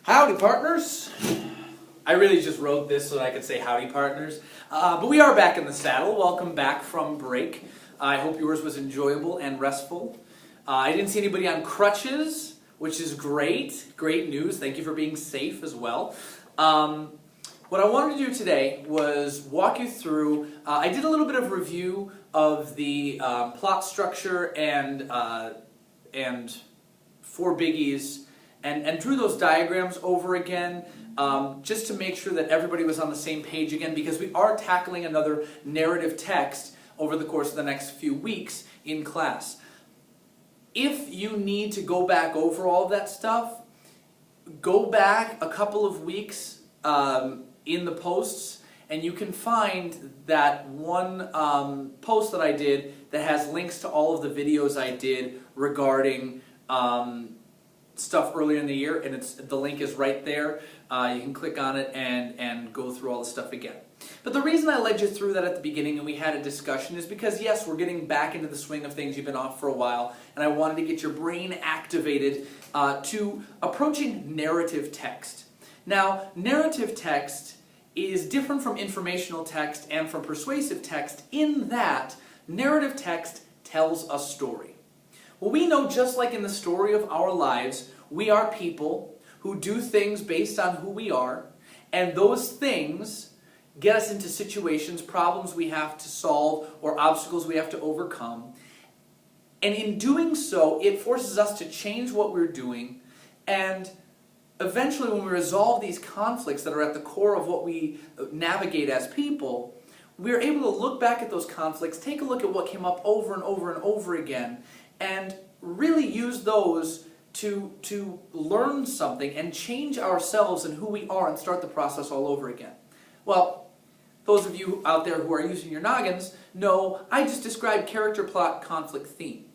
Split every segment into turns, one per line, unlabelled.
Howdy, partners. I really just wrote this so that I could say howdy, partners. But we are back in the saddle. Welcome back from break. I hope yours was enjoyable and restful. I didn't see anybody on crutches, which is great. Great news. Thank you for being safe as well. What I wanted to do today was walk you through, I did a little bit of review of the plot structure and 4 biggies and drew those diagrams over again just to make sure that everybody was on the same page again, because we are tackling another narrative text over the course of the next few weeks in class. If you need to go back over all of that stuff, go back a couple of weeks in the posts, and you can find that one post that I did that has links to all of the videos I did regarding stuff earlier in the year, and the link is right there. You can click on it and go through all the stuff again. But the reason I led you through that at the beginning and we had a discussion is because, yes, we're getting back into the swing of things. You've been off for a while, and I wanted to get your brain activated to approaching narrative text. Now, narrative text is different from informational text and from persuasive text in that narrative text tells a story. Well, we know, just like in the story of our lives, we are people who do things based on who we are, and those things get us into situations, problems we have to solve, or obstacles we have to overcome. And in doing so, it forces us to change what we're doing, and eventually when we resolve these conflicts that are at the core of what we navigate as people, we're able to look back at those conflicts, take a look at what came up over and over and over again, and really use those to learn something and change ourselves and who we are and start the process all over again. Well, those of you out there who are using your noggins know I just described character, plot, conflict, theme.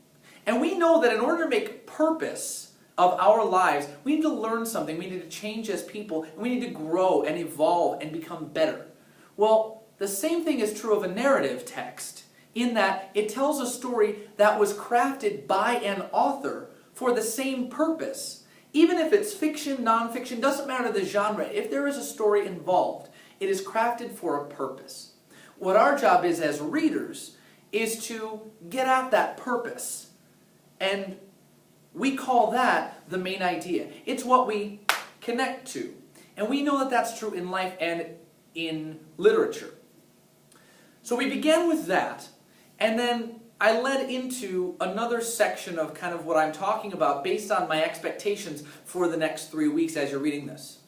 And we know that in order to make purpose of our lives, we need to learn something, we need to change as people, and we need to grow and evolve and become better. Well, the same thing is true of a narrative text, in that it tells a story that was crafted by an author for the same purpose. Even if it's fiction, nonfiction, doesn't matter the genre. If there is a story involved, it is crafted for a purpose. What our job is as readers is to get at that purpose. And we call that the main idea. It's what we connect to. And we know that that's true in life and in literature. So we began with that, and then I led into another section of kind of what I'm talking about based on my expectations for the next 3 weeks as you're reading this.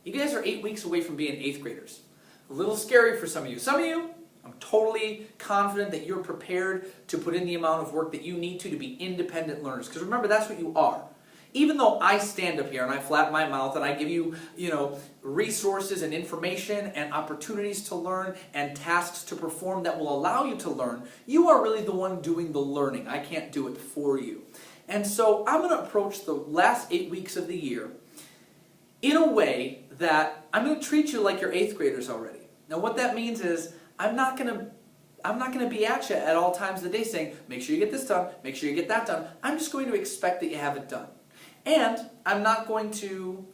You guys are 8 weeks away from being 8th graders. A little scary for some of you. Some of you, I'm totally confident that you're prepared to put in the amount of work that you need to be independent learners. Because remember, that's what you are. Even though I stand up here and I flatten my mouth and I give you, resources and information and opportunities to learn and tasks to perform that will allow you to learn, you are really the one doing the learning. I can't do it for you. And so I'm going to approach the last 8 weeks of the year in a way that I'm going to treat you like you're 8th graders already. Now what that means is I'm not going to be at you at all times of the day saying, make sure you get this done, make sure you get that done. I'm just going to expect that you have it done. And I'm not going to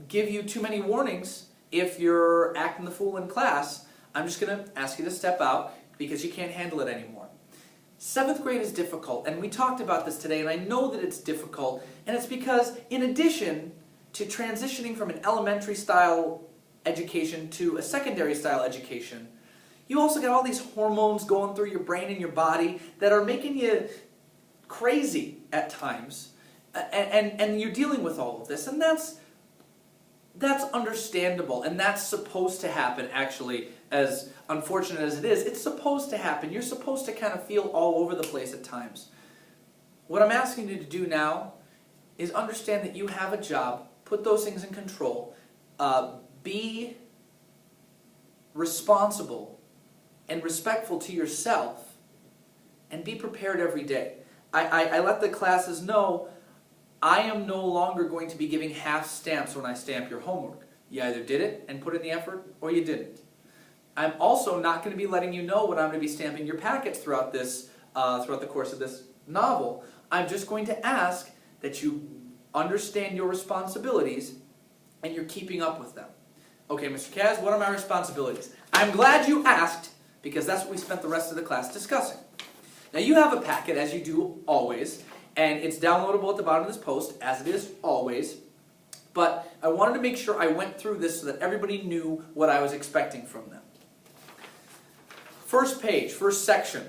give you too many warnings if you're acting the fool in class. I'm just going to ask you to step out because you can't handle it anymore. 7th grade is difficult, and we talked about this today, and I know that it's difficult, and it's because in addition to transitioning from an elementary style education to a secondary style education, you also get all these hormones going through your brain and your body that are making you crazy at times. And you're dealing with all of this, and that's understandable, and that's supposed to happen, actually, as unfortunate as it is. It's supposed to happen. You're supposed to kind of feel all over the place at times. What I'm asking you to do now is understand that you have a job, put those things in control, be responsible and respectful to yourself, and be prepared every day. I let the classes know I am no longer going to be giving half stamps when I stamp your homework. You either did it and put in the effort, or you didn't. I'm also not going to be letting you know when I'm going to be stamping your packets throughout the course of this novel. I'm just going to ask that you understand your responsibilities and you're keeping up with them. Okay, Mr. Kaz, what are my responsibilities? I'm glad you asked, because that's what we spent the rest of the class discussing. Now you have a packet, as you do always, and it's downloadable at the bottom of this post, as it is always. But I wanted to make sure I went through this so that everybody knew what I was expecting from them. First page, first section,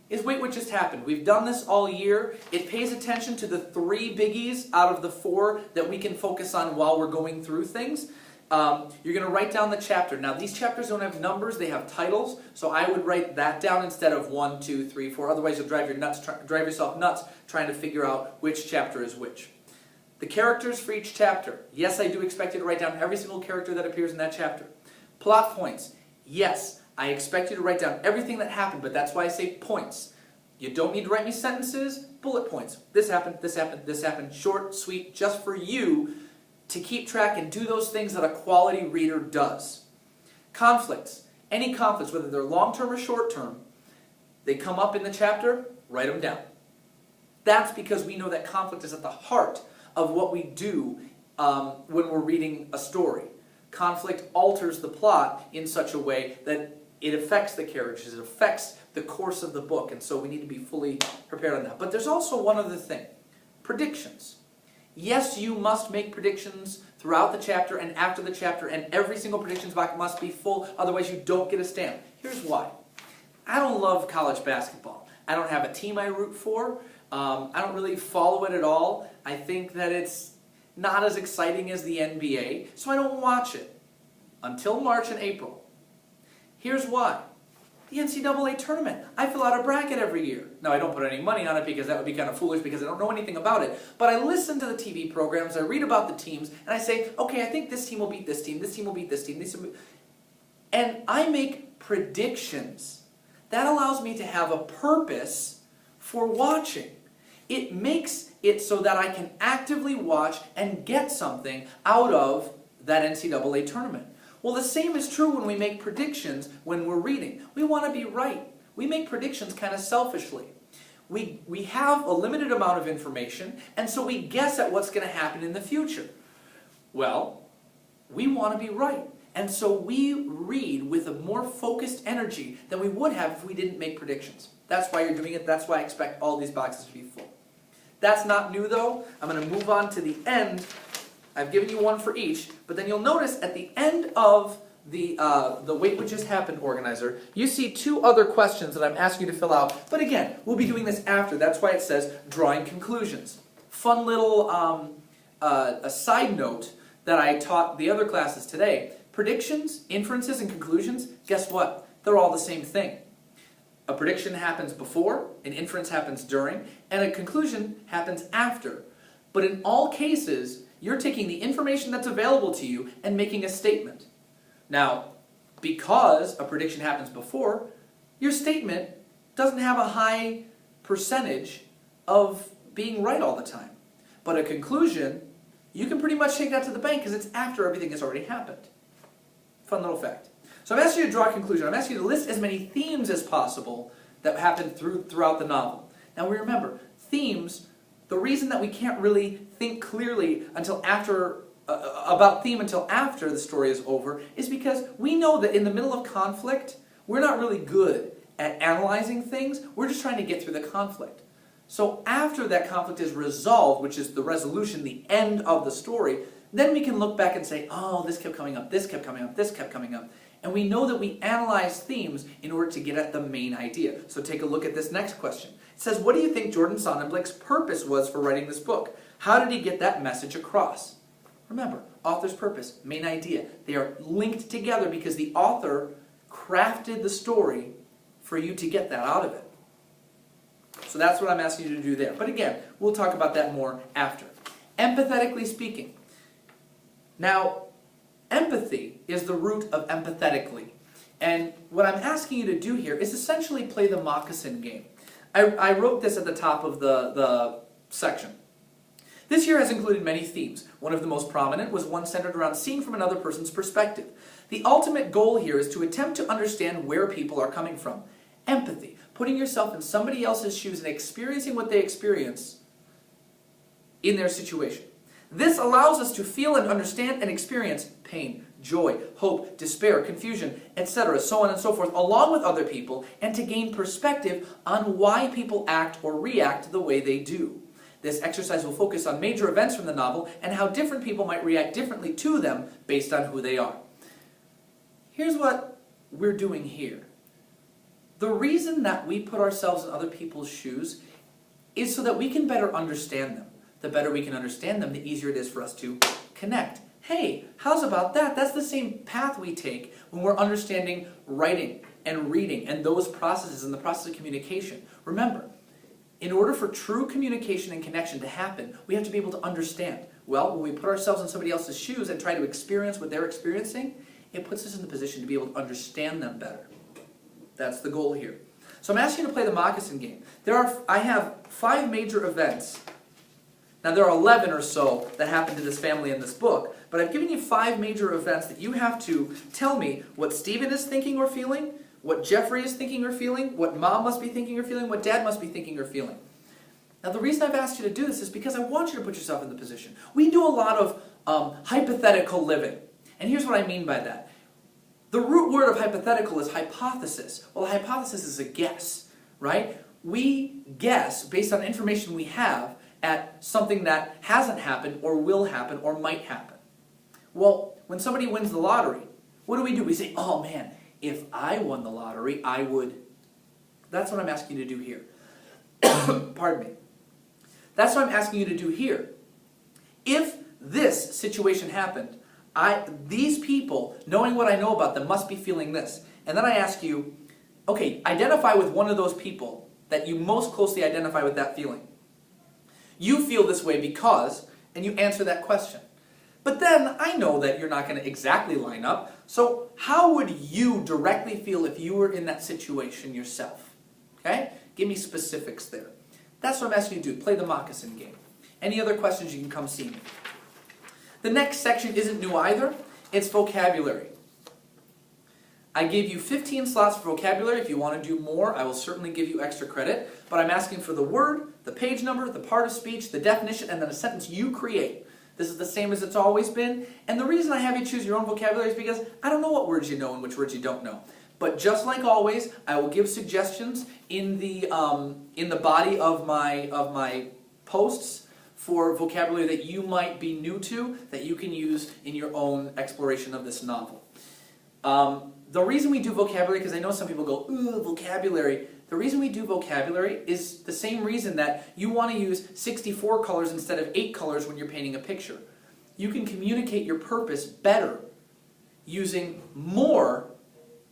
is wait what just happened. We've done this all year. It pays attention to the 3 biggies out of the 4 that we can focus on while we're going through things. You're going to write down the chapter. Now these chapters don't have numbers, they have titles, so I would write that down instead of 1, 2, 3, 4. Otherwise you'll drive yourself nuts trying to figure out which chapter is which. The characters for each chapter. Yes, I do expect you to write down every single character that appears in that chapter. Plot points. Yes, I expect you to write down everything that happened, but that's why I say points. You don't need to write me sentences, bullet points. This happened, this happened, this happened. Short, sweet, just for you to keep track and do those things that a quality reader does. Conflicts. Any conflicts, whether they're long-term or short-term, they come up in the chapter, write them down. That's because we know that conflict is at the heart of what we do when we're reading a story. Conflict alters the plot in such a way that it affects the characters, it affects the course of the book, and so we need to be fully prepared on that. But there's also one other thing. Predictions. Yes, you must make predictions throughout the chapter and after the chapter, and every single predictions box must be full, otherwise you don't get a stamp. Here's why. I don't love college basketball. I don't have a team I root for. I don't really follow it at all. I think that it's not as exciting as the NBA, so I don't watch it until March and April. Here's why. The NCAA tournament. I fill out a bracket every year. Now, I don't put any money on it because that would be kind of foolish because I don't know anything about it. But I listen to the TV programs, I read about the teams, and I say, okay, I think this team will beat this team will beat this team, and I make predictions. That allows me to have a purpose for watching. It makes it so that I can actively watch and get something out of that NCAA tournament. Well, the same is true when we make predictions when we're reading. We want to be right. We make predictions kind of selfishly. We have a limited amount of information, and so we guess at what's going to happen in the future. Well, we want to be right. And so we read with a more focused energy than we would have if we didn't make predictions. That's why you're doing it. That's why I expect all these boxes to be full. That's not new, though. I'm going to move on to the end. I've given you one for each, but then you'll notice at the end of the Wait What Just Happened organizer, you see 2 other questions that I'm asking you to fill out. But again, we'll be doing this after. That's why it says drawing conclusions. Fun little a side note that I taught the other classes today. Predictions, inferences, and conclusions, guess what? They're all the same thing. A prediction happens before, an inference happens during, and a conclusion happens after. But in all cases, you're taking the information that's available to you and making a statement. Now, because a prediction happens before, your statement doesn't have a high percentage of being right all the time. But a conclusion, you can pretty much take that to the bank because it's after everything has already happened. Fun little fact. So I'm asking you to draw a conclusion. I'm asking you to list as many themes as possible that happen throughout the novel. Now we remember, themes, the reason that we can't really think clearly until after about theme until after the story is over is because we know that in the middle of conflict, we're not really good at analyzing things. We're just trying to get through the conflict. So after that conflict is resolved, which is the resolution, the end of the story, then we can look back and say, oh, this kept coming up, this kept coming up, this kept coming up. And we know that we analyze themes in order to get at the main idea. So take a look at this next question. It says, what do you think Jordan Sonnenblick's purpose was for writing this book? How did he get that message across? Remember, author's purpose, main idea. They are linked together because the author crafted the story for you to get that out of it. So that's what I'm asking you to do there. But again, we'll talk about that more after. Empathetically speaking. Now, empathy is the root of empathetically. And what I'm asking you to do here is essentially play the moccasin game. I wrote this at the top of the section. This year has included many themes. One of the most prominent was one centered around seeing from another person's perspective. The ultimate goal here is to attempt to understand where people are coming from. Empathy, putting yourself in somebody else's shoes and experiencing what they experience in their situation. This allows us to feel and understand and experience pain, joy, hope, despair, confusion, etc., so on and so forth, along with other people, and to gain perspective on why people act or react the way they do. This exercise will focus on major events from the novel and how different people might react differently to them based on who they are. Here's what we're doing here. The reason that we put ourselves in other people's shoes is so that we can better understand them. The better we can understand them, the easier it is for us to connect. Hey, how's about that? That's the same path we take when we're understanding writing and reading and those processes in the process of communication. Remember, in order for true communication and connection to happen, we have to be able to understand. Well, when we put ourselves in somebody else's shoes and try to experience what they're experiencing, it puts us in the position to be able to understand them better. That's the goal here. So I'm asking you to play the moccasin game. I have 5 major events. Now there are 11 or so that happen to this family in this book, but I've given you 5 major events that you have to tell me what Stephen is thinking or feeling, what Jeffrey is thinking or feeling, what Mom must be thinking or feeling, what Dad must be thinking or feeling. Now the reason I've asked you to do this is because I want you to put yourself in the position. We do a lot of hypothetical living, and here's what I mean by that. The root word of hypothetical is hypothesis. Well, a hypothesis is a guess, right? We guess based on information we have at something that hasn't happened or will happen or might happen. Well, when somebody wins the lottery, what do? We say, oh man, if I won the lottery, I would. That's what I'm asking you to do here. Pardon me. That's what I'm asking you to do here. If this situation happened, these people, knowing what I know about them, must be feeling this. And then I ask you, okay, identify with one of those people that you most closely identify with that feeling. You feel this way because, and you answer that question. But then I know that you're not going to exactly line up, so how would you directly feel if you were in that situation yourself? Okay? Give me specifics there. That's what I'm asking you to do. Play the moccasin game. Any other questions, you can come see me. The next section isn't new either. It's vocabulary. I gave you 15 slots for vocabulary. If you want to do more, I will certainly give you extra credit. But I'm asking for the word, the page number, the part of speech, the definition, and then a sentence you create. This is the same as it's always been. And the reason I have you choose your own vocabulary is because I don't know what words you know and which words you don't know. But just like always, I will give suggestions in the body of my posts for vocabulary that you might be new to, that you can use in your own exploration of this novel. The reason we do vocabulary, because I know some people go, ooh, vocabulary. The reason we do vocabulary is the same reason that you want to use 64 colors instead of 8 colors when you're painting a picture. You can communicate your purpose better using more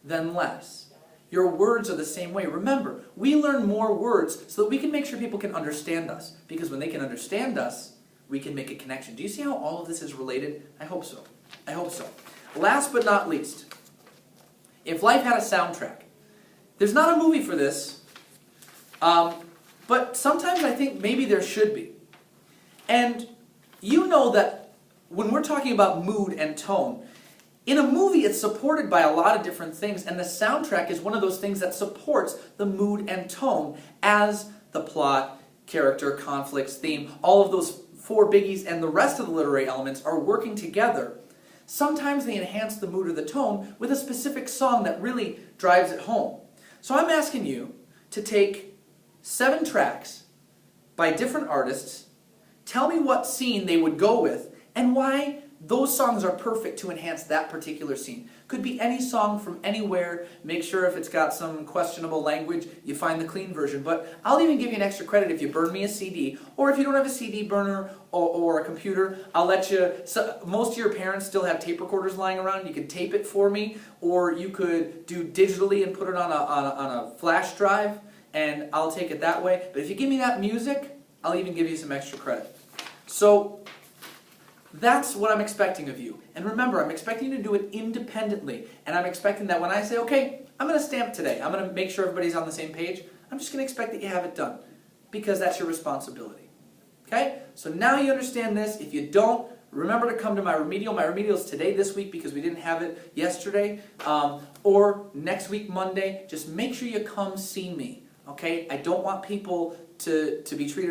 than less. Your words are the same way. Remember, we learn more words so that we can make sure people can understand us. Because when they can understand us, we can make a connection. Do you see how all of this is related? I hope so. I hope so. Last but not least, if life had a soundtrack. There's not a movie for this, but sometimes I think maybe there should be. And you know that when we're talking about mood and tone, in a movie it's supported by a lot of different things, and the soundtrack is one of those things that supports the mood and tone as the plot, character, conflicts, theme, all of those 4 biggies and the rest of the literary elements are working together. Sometimes they enhance the mood or the tone with a specific song that really drives it home. So I'm asking you to take 7 tracks by different artists, tell me what scene they would go with, and why those songs are perfect to enhance that particular scene. Could be any song from anywhere. Make sure if it's got some questionable language, you find the clean version. But I'll even give you an extra credit if you burn me a CD, or if you don't have a CD burner or a computer, I'll let you. So most of your parents still have tape recorders lying around. You could tape it for me, or you could do digitally and put it on a flash drive, and I'll take it that way. But if you give me that music, I'll even give you some extra credit. So that's what I'm expecting of you. And remember, I'm expecting you to do it independently. And I'm expecting that when I say, okay, I'm going to stamp today, I'm going to make sure everybody's on the same page, I'm just going to expect that you have it done. Because that's your responsibility. Okay? So now you understand this. If you don't, remember to come to my remedial. My remedial is today, this week, because we didn't have it yesterday. Or next week, Monday. Just make sure you come see me. Okay? I don't want people to be treated